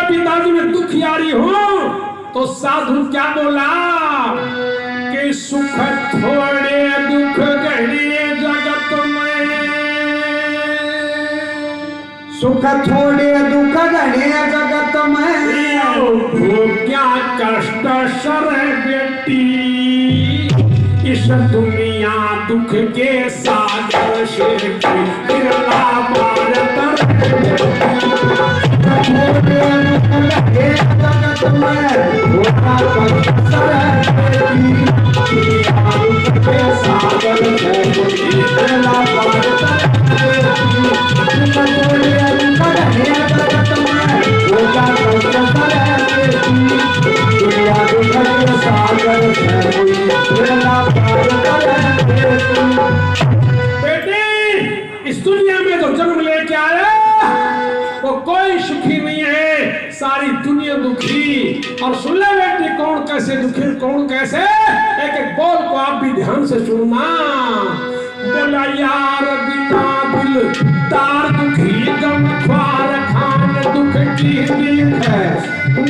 पिताजी में दुखियारी हूं तो साधु क्या बोला कि सुख थोड़े दुख घड़े जगत में, सुख थोड़े दुख घड़े जगत में, क्या कष्ट सर बेटी इस दुनिया दुख के सागर से गिरला भारत थोड़े दुख घड़े जगत में, कष्ट सर बेटी दुनिया दुख के सागर से गिरला भारत बेटी इस दुनिया में जो जन्म लेके आया वो कोई सुखी नहीं है, सारी दुनिया दुखी। और सुन ले बेटी कौन कैसे दुखी कौन कैसे, एक एक बोल को आप भी ध्यान से सुनना। बोला यार बिना दिल तार दुखी गम ख्वार खान दुख की दिल है,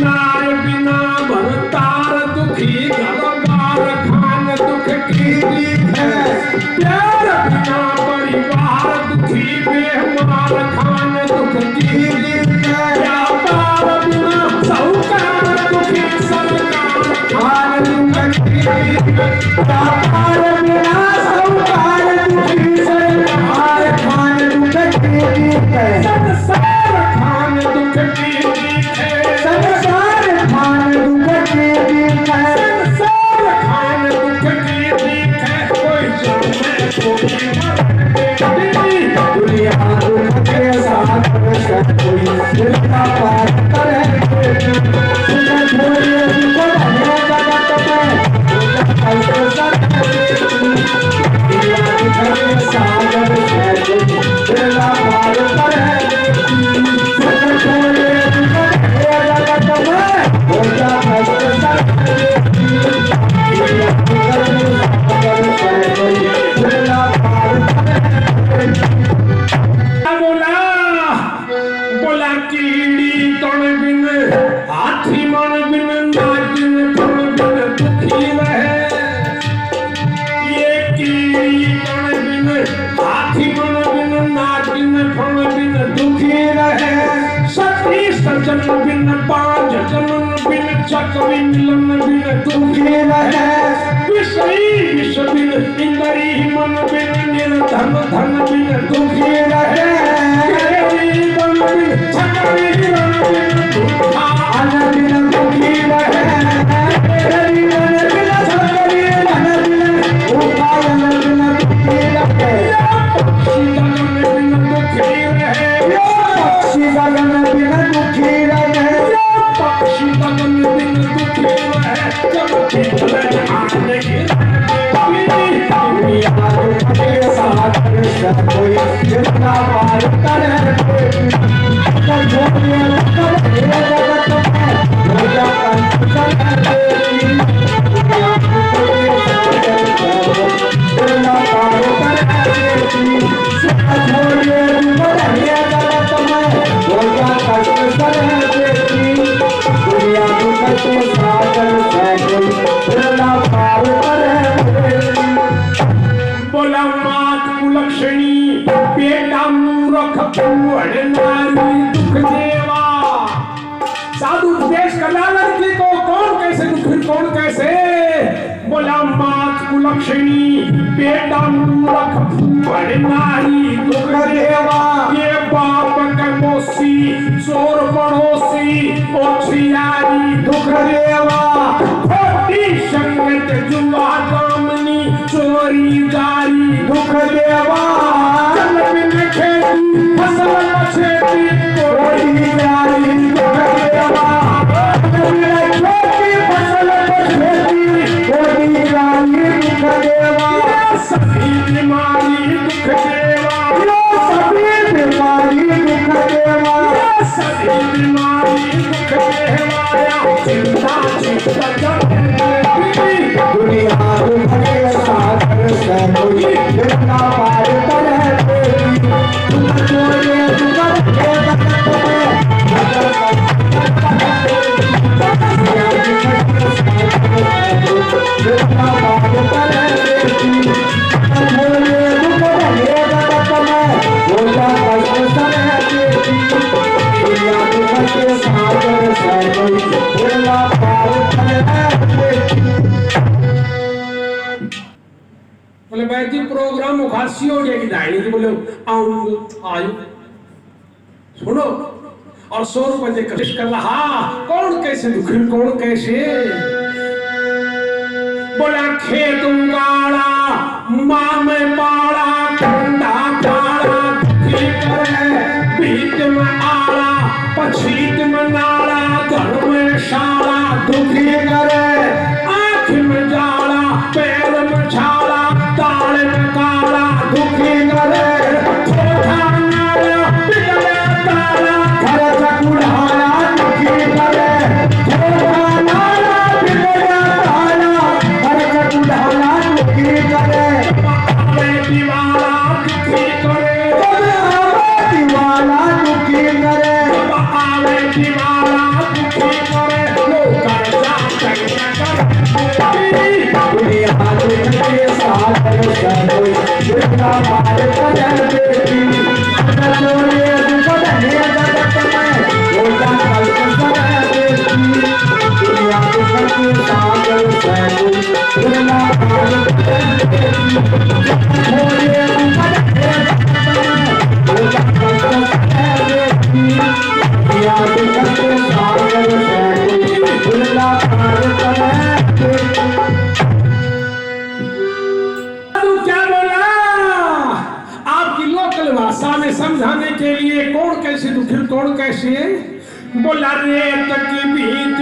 नार बिना भर तार दुखी घर बार खान दुख की दिल है, प्यार बिना परिवार दुखी बेमार खान दुख की दिल है, व्यापार बिना साहूकार दुखी सरकार खान दुख की दिल है, व्यापार बिना साहूकार दुखी सरकार खान दुख की दिल है, संसार खान दुख की दिल है, संसार खान दुख की दिल है, संसार खान दुख की दिल है, कोई जन्मे कोई मरे दुनिया दुख के साथ कोई जिसका पार करे थोड़े दुख भरे जगत में कैसे दुनिया दुख के सागर से कोई जिसका पार करे थोड़े दुख भरे जगत में हो जा कैसे दुनिया दुख के सागर से कोई जिसका पार करे। बोला कीड़ी तण बिन हाथी मन बिन नागिन तण बिन दुखी रहे, ये कीड़ी तण बिन हाथी मन बिन नागिन तण बिन दुखी रहे, सती सजन बिन पांच जनन बिन चकवी मिलन बिन दुखी रहे, विषयी विष बिन इंद्री मन बिन निर्धन धन बिन दुखी रहे, कोई जितना पार करे बोला मात कुलक्षणी बेटा मूर्ख कुंवर नारी दुख देवा, साधु उपदेश करना लड़की को कौन कैसे दुखी कौन कैसे, बोला मात कुलक्षणी बेटा मूर्ख कुंवर नारी दुख देवा, ये बाप का मोसी चोर पड़ोसी ओछियारी दुख देवा, खोटी संगत जुआ कामनी चोरी जारी दुख देवा, जल बिन खेती फसल पछेती कोई जारी दुख देवा, जल बिन खेती फसल पछेती कोई जारी दुख देवा, सभी बीमारी दुख देवा, सभी बीमारी दुख देवा, सभी बीमारी दुख देवा, चिंता चिंता दुनिया दुख के सागर से कोई जितना पार करे तुम छोड़े दुख के बेड़ा पार करे बेटी छोड़े दुख घने जगत में होगा कष्ट सहे बेटी दुनिया दुख के सागर से कोई बेड़ा पार करे बेटी। बोले भाई जी प्रोग्राम खासी हो गया कि डायनी जी बोले आऊंगा आयु सुनो और 100 रुपए दे कशिश कर रहा कौन कैसे दुखी कौन कैसे बोला खेत उगाड़ा माँ में पाड़ा कंडा काड़ा दुखी करे बीत में आड़ा पछीत में नाड़ा घर में शाला दुखी करे आँख में जाला पैर में छाला ताले में काला दुखी करे ठोठा नाला बिगड़े ताला घर चकुड़ाया दुखी करे ठोठा नाला बिगड़ा ताला घर चकुड़ाया दुखी करे आवे दीवाला दुखी करे दीवाला दुखी करे आवे दीवाला दुखी करे लो कर्जा चंगा कर दुनिया दुनिया सागर से कोई बेड़ा पार करे बेटी छोड़े दुख घने जगत में होगा कष्ट सहे बेटी दुनिया दुख के सागर से कोई बेड़ा पार करे बेटी छोड़े दुख घने जगत में होगा कष्ट सहे बेटी दुनिया दुख के सागर से कोई बेड़ा पार करे बेटी। तू क्या बोला आपकी लोकल भाषा में समझाने के लिए कौन कैसे दुखी कौन कैसे बोला रेत की भीत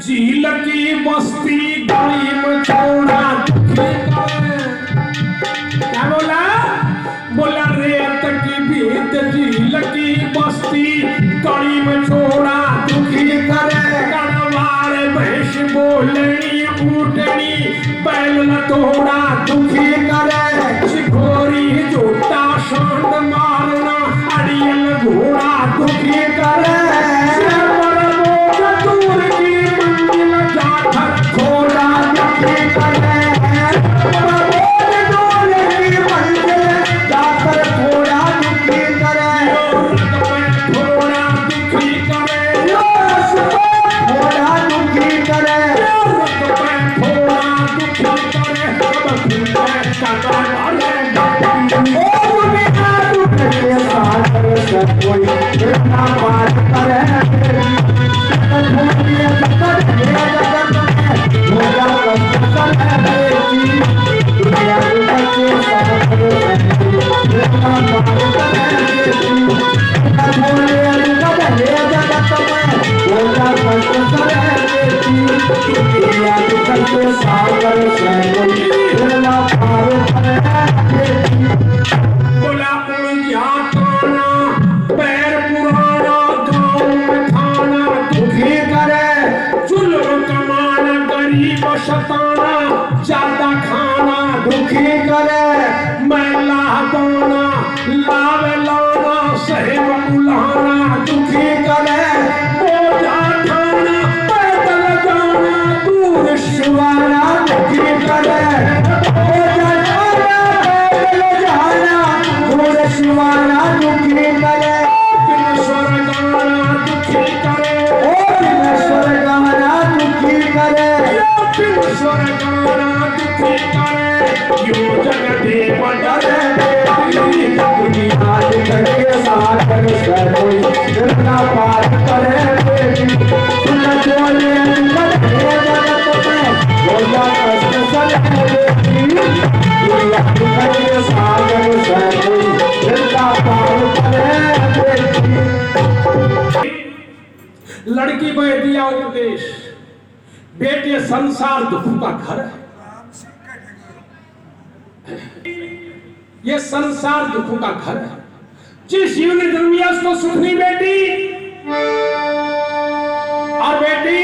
झील की बस्ती गली में छोड़ा दुखी करे। क्या बोला बोला रेत की भीत झील की बस्ती गली में छोड़ा दुखी करे गणवार भैंस बोलनी ऊँटनी बैल न तोड़ा दुखी करे शिकोरी जोटा शांत मारना अड़ियल घोड़ा दुखी करे दूर की मंजिल जाकर थोड़ा दुखी करे दूर की मंजिल जाकर थोड़ा दुखी करे थोड़ा दुखी करे थोड़ा दुखी करे कोई बेड़ा पार करे होगा कष्ट सहे बेटी दुनिया दुख के सागर से बेड़ा पार करे बेटी छोड़े दुख घने जगत में होगा कष्ट सहे बेटी दुनिया दुख के सागर से कोई बेड़ा पार करे बेटी। बोला उलझा ताना पैर पुराना गाँव में थाना दुखी करे जुल्म कमान गरीब शताना ज्यादा खाना दुखी करे मैला पाना लाव लाना सहब उलाना दुखी करे बोझा ठाना पैदल जाना दूर शिवाना दुखी करे पैदल जाना दूर शिवाना दुखी करे स्वर्गाना दुखी करे ओ दिनेश्वर गाना दुखी करे स्वर्गाना दुखी करे यो जगते बदले दुनिया दुख के सागर से कोई बेड़ा पार करे बेटी सुन बोले दुख घने जगत में होगा कष्ट सहे बेटी दुनिया दुख के सागर से कोई बेड़ा पार करे बेटी। लड़की को दिया उपदेश बेटे संसार दुखों का घर है ये संसार दुखों का घर है जिस जीव ने जन्म लिया उसको सुख नहीं बेटी और बेटी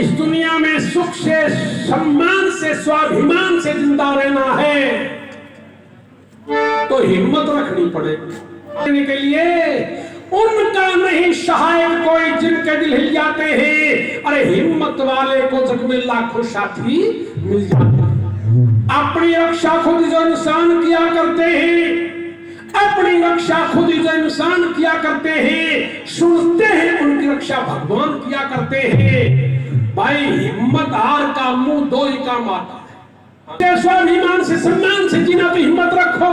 इस दुनिया में सुख से सम्मान से स्वाभिमान से जिंदा रहना है तो हिम्मत रखनी पड़ेगी के लिए उनका नहीं सहायक कोई जिनके दिल हिल जाते हैं। अरे हिम्मत वाले को जग में लाखों साथी मिल जाते हैं। अपनी रक्षा खुद जो इंसान किया करते हैं, अपनी रक्षा खुद जो इंसान किया करते हैं, सुनते हैं उनकी रक्षा भगवान किया करते हैं। भाई हिम्मत हार का मुंह दो ही काम आता है। स्वाभिमान से सम्मान से जीना तो हिम्मत रखो,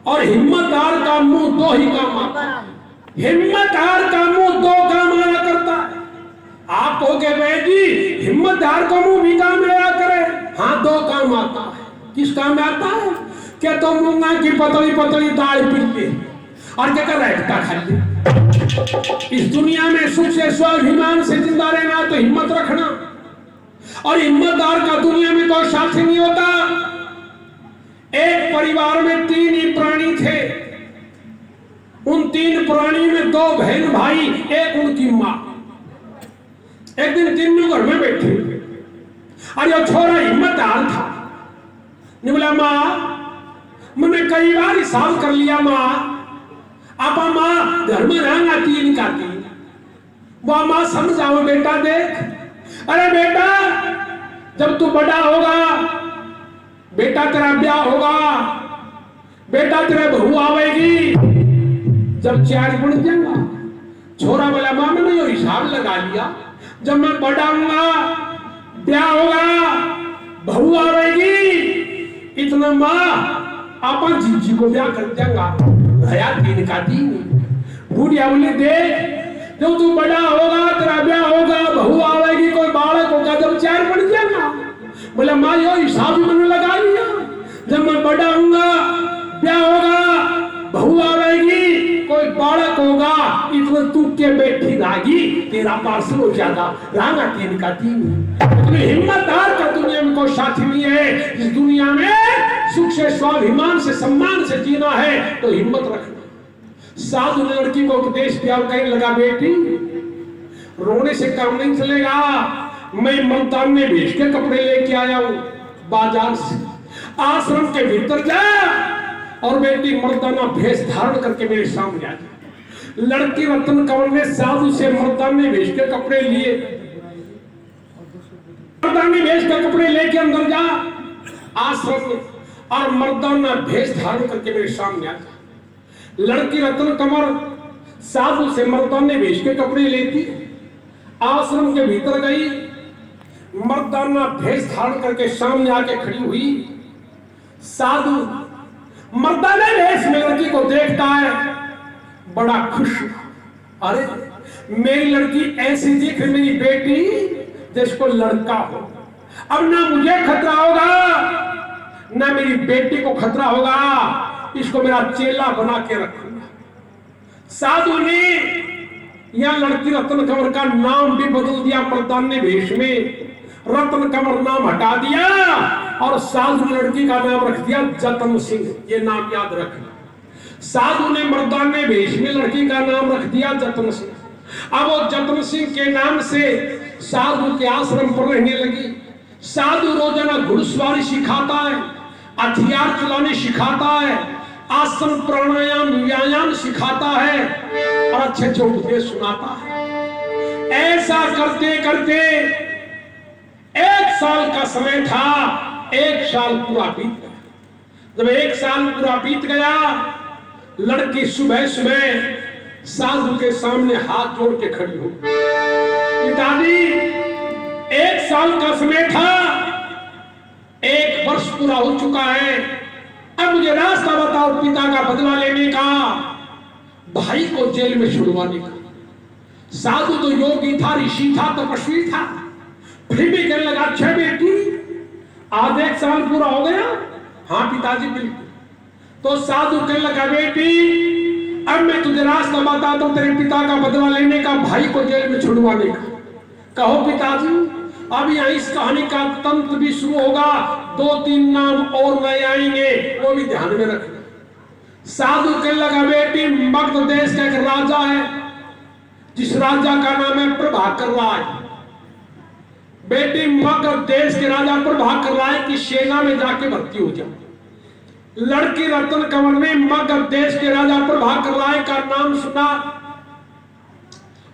और हिम्मत हार का मुंह दो ही काम आता है। हिम्मत हार का मुंह दो काम आया करता है। आप कहोगे भाई जी हिम्मत हार का मुंह भी काम आया करे। हाँ, दो काम आता है। किस काम में आता है? क्या तो मूंगा की पतली पतली दाल पीते और क्या कर रहा खाली। इस दुनिया में सुख से स्वाभिमान से जिंदा रहना तो हिम्मत रखना, और हिम्मतदार का दुनिया में कोई साथी नहीं होता। एक परिवार में 3 ही प्राणी थे। उन 3 प्राणी में 2 बहन भाई, एक उनकी मां। एक दिन तीनों घर में बैठे और ये छोरा हिम्मतदार था। ने बोला मां, मैंने कई बार हिसाब कर लिया मां, आप मां घर में रहना 3 का 3। वो मां समझाओ बेटा देख, अरे बेटा जब तू बड़ा होगा, बेटा तेरा ब्याह होगा, बेटा तेरे बहू आवेगी, जब 4 बन जाएगा। छोरा बोला मां मैंने ये हिसाब लगा लिया, जब मैं बड़ा होऊंगा, ब्याह होगा, बहू आवेगी, इतना मां अपन जीजी को ब्याह कर देंगा। भया 3 का 3। बूढ़िया बोली देख जब तू बड़ा होगा, तेरा ब्याह होगा, बहू आवेगी, कोई बालक होगा, जब 4 बन जाएगा। बोला मां यो हिसाब मैंने लगा लिया, जब मैं बड़ा होऊंगा, ब्याह होगा, बहू आवेगी, कोई बालक होगा, इतना तू के बैठी रागी, तेरा पार्सल हो जाएगा। रांगा 3 का 3। हिम्मतदार का दुनिया में कोई साथी नहीं है। इस दुनिया में सुख से स्वाभिमान से सम्मान से जीना है तो हिम्मत रखना। साधु ने लड़की को उपदेश दिया, कहने लगा बेटी रोने से काम नहीं चलेगा। मैं मुल्तान में भेज के कपड़े लेके आया हूं बाजार से, आश्रम के भीतर जा और बेटी मर्दाना भेष धारण करके मेरे सामने आ जा। लड़की रतन कंवर ने साधु से मर्दाने भेज के कपड़े लिए, मर्दाने भेज के कपड़े लेके अंदर जा आश्रम में, और मर्दाना भेष धारण करके मेरे सामने आ जा। लड़की रतन कंवर साधु से मर्दाने भेज के कपड़े लेती, आश्रम के भीतर गई, मर्दाना भेष धारण करके सामने आके खड़ी हुई। साधु मर्दाने भेष में लड़की को देखता है, बड़ा खुश। अरे मेरी लड़की ऐसी दिख मेरी बेटी जिसको लड़का हो। अब ना मुझे खतरा होगा ना मेरी बेटी को खतरा होगा, इसको मेरा चेला बना के रखूंगा। साधु ने यह लड़की रतन कंवर का नाम भी बदल दिया, मर्दाने भेष में रतन कंवर नाम हटा दिया और साधु ने लड़की का नाम रख दिया जतन सिंह। ये नाम याद रखना। साधु ने मर्दाने भेष में लड़की का नाम रख दिया जतन सिंह। अब वो जतन सिंह के नाम से साधु के आश्रम पर रहने लगी। साधु रोजाना घुड़सवारी सिखाता है, हथियार चलाने सिखाता है, आसन प्राणायाम व्यायाम सिखाता है और अच्छे अच्छे उपदेश सुनाता है। ऐसा करते करते 1 साल का समय था। 1 साल पूरा बीत गया। जब 1 साल पूरा बीत गया, लड़की सुबह सुबह साधु के सामने हाथ जोड़ के खड़ी हो। पिताजी 1 साल का समय था, 1 वर्ष पूरा हो चुका है, अब मुझे रास्ता बताओ पिता का बदला लेने का, भाई को जेल में छुड़वाने का। साधु तो योगी था, ऋषि था, तपस्वी था, फिर भी कहने लगा अच्छा बेटी आज 1 साल पूरा हो गया। हाँ पिताजी बिल्कुल। तो साधु कहने लगा बेटी अब मैं तुझे रास्ता बताता हूं तेरे पिता का बदला लेने का, भाई को जेल में छुड़वाने का। कहो पिताजी। अब यहाँ इस कहानी का तंत्र भी शुरू होगा, 2-3 नाम और नए आएंगे, वो भी ध्यान में रखना। साधु कहने लगा बेटी मगध देश का एक राजा है, जिस राजा का नाम है प्रभाकर राय। बेटी मगध देश के राजा प्रभाकर राय की सेना में जाके भर्ती हो जाओ। लड़की रतन कंवर ने मगध देश के राजा प्रभाकर राय का नाम सुना।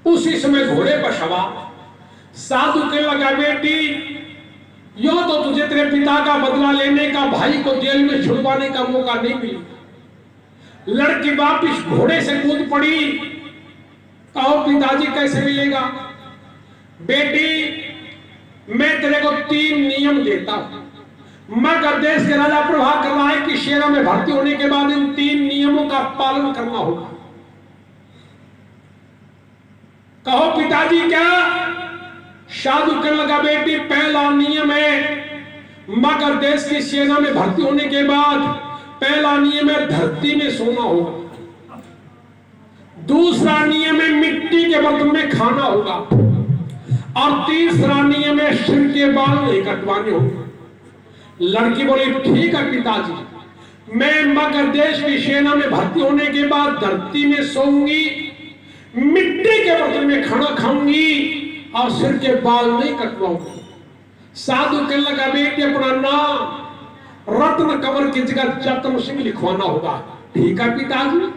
उसी समय घोड़े पर सवार साधु के लगा, बेटी यो तो तुझे तेरे पिता का बदला लेने का, भाई को जेल में छुड़वाने का मौका नहीं मिला। लड़की वापिस घोड़े से कूद पड़ी। कहो पिताजी कैसे मिलेगा? बेटी मैं तेरे को 3 नियम देता हूं। मगध देश के राजा प्रभाकर राय की सेना में भर्ती होने के बाद इन 3 नियमों का पालन करना होगा। कहो पिताजी क्या? साधु कहने लगा, बेटी पहला नियम है मगध देश की सेना में भर्ती होने के बाद पहला नियम है धरती में सोना होगा। दूसरा नियम है मिट्टी के बर्तन में खाना होगा। और तीसरा नियम है सिर के बाल नहीं कटवाने होंगे। लड़की बोली, ठीक है पिताजी, मैं मगध देश की सेना में भर्ती होने के बाद धरती में सोऊंगी, मिट्टी के बर्तन में खाना खाऊंगी और सिर के बाल नहीं कटवाऊंगी। साधु कहने लगा, बेटी अपना नाम रत्न कंवर की जगह जतन सिंह लिखवाना होगा। ठीक है पिताजी।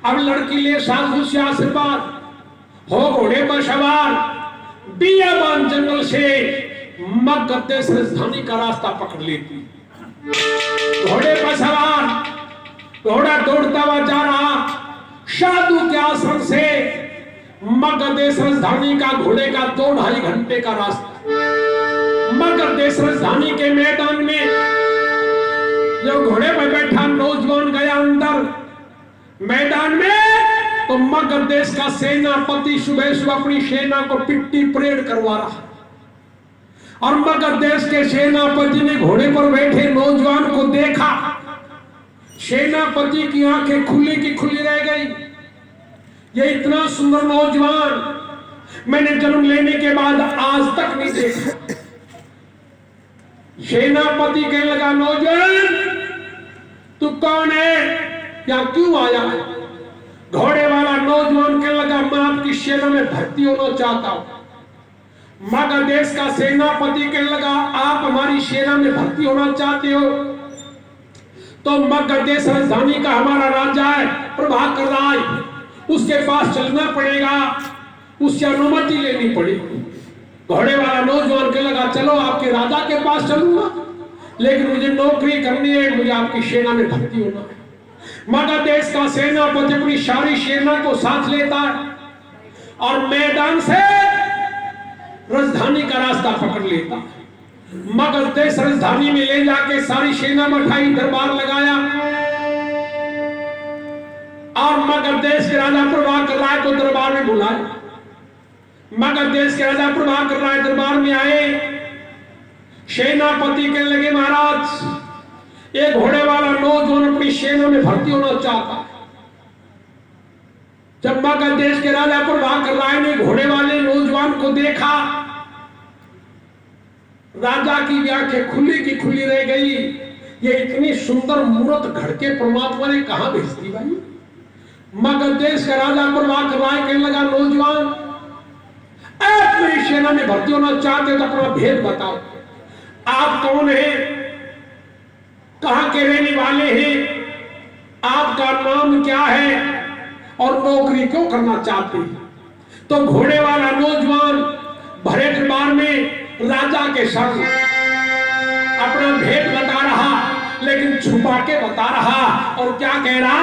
अब लड़की ले साधु से आशीर्वाद, हो घोड़े पर सवार बियाबान जंगल से मगध देश राजधानी का रास्ता पकड़ लेती। घोड़े पर सवार घोड़ा दौड़ता हुआ जा रहा। साधु के आश्रम से मगध देश राजधानी का घोड़े का 2-2.5 घंटे का रास्ता। मगध देश राजधानी के मैदान में जो घोड़े पर बैठा नौजवान गया अंदर मैदान में, तो मगध देश का सेनापति सुबह सुबह अपनी सेना को पिट्टी परेड करवा रहा। और मगध देश के सेनापति ने घोड़े पर बैठे नौजवान को देखा। सेनापति की आंखें खुली की खुली रह गई। ये इतना सुंदर नौजवान मैंने जन्म लेने के बाद आज तक नहीं देखा। सेनापति कहने लगा, नौजवान तू कौन है, या क्यों आया है? घोड़े वाला नौजवान कहने लगा, मैं आपकी सेना में भर्ती होना चाहता हूं। मगध देश का सेनापति कहने लगा, आप हमारी सेना में भर्ती होना चाहते हो तो मगध देश राजधानी का हमारा राजा है प्रभाकर राय, उसके पास चलना पड़ेगा, उससे अनुमति लेनी पड़ेगी। घोड़े वाला नौजवान कहने लगा, चलो आपके राजा के पास चलूंगा, लेकिन मुझे नौकरी करनी है, मुझे आपकी सेना में भर्ती होना है। मगध देश का सेनापति अपनी सारी सेना को साथ लेता है और मैदान से राजधानी का रास्ता पकड़ लेता है। मगध देश राजधानी में ले जाके सारी सेना बैठाई, दरबार लगाया और मगध देश के राजा प्रभाकर राय को दरबार में बुलाया। मगध देश के राजा प्रभाकर राय दरबार में आए। सेनापति कहने लगे, महाराज एक घोड़े वाला नौजवान अपनी सेना में भर्ती होना चाहता है। जब मगध देश के राजा प्रभाकर राय ने घोड़े वाले नौजवान को देखा, राजा की आंखें खुली की खुली रह गई। ये इतनी सुंदर मूर्त घड़ के परमात्मा ने कहां भेज दी भाई? मगध देश का राजा प्रभाकर राय कहने लगा, नौजवान आप मेरी सेना में भर्ती होना चाहते तो अपना भेद बताओ। आप कौन हैं, कहां के रहने वाले हैं, आपका नाम क्या है और नौकरी क्यों करना चाहते हैं? तो घोड़े वाला नौजवान भरे दरबार में राजा के सामने अपना भेद बता रहा, लेकिन छुपा के बता रहा। और क्या कह रहा?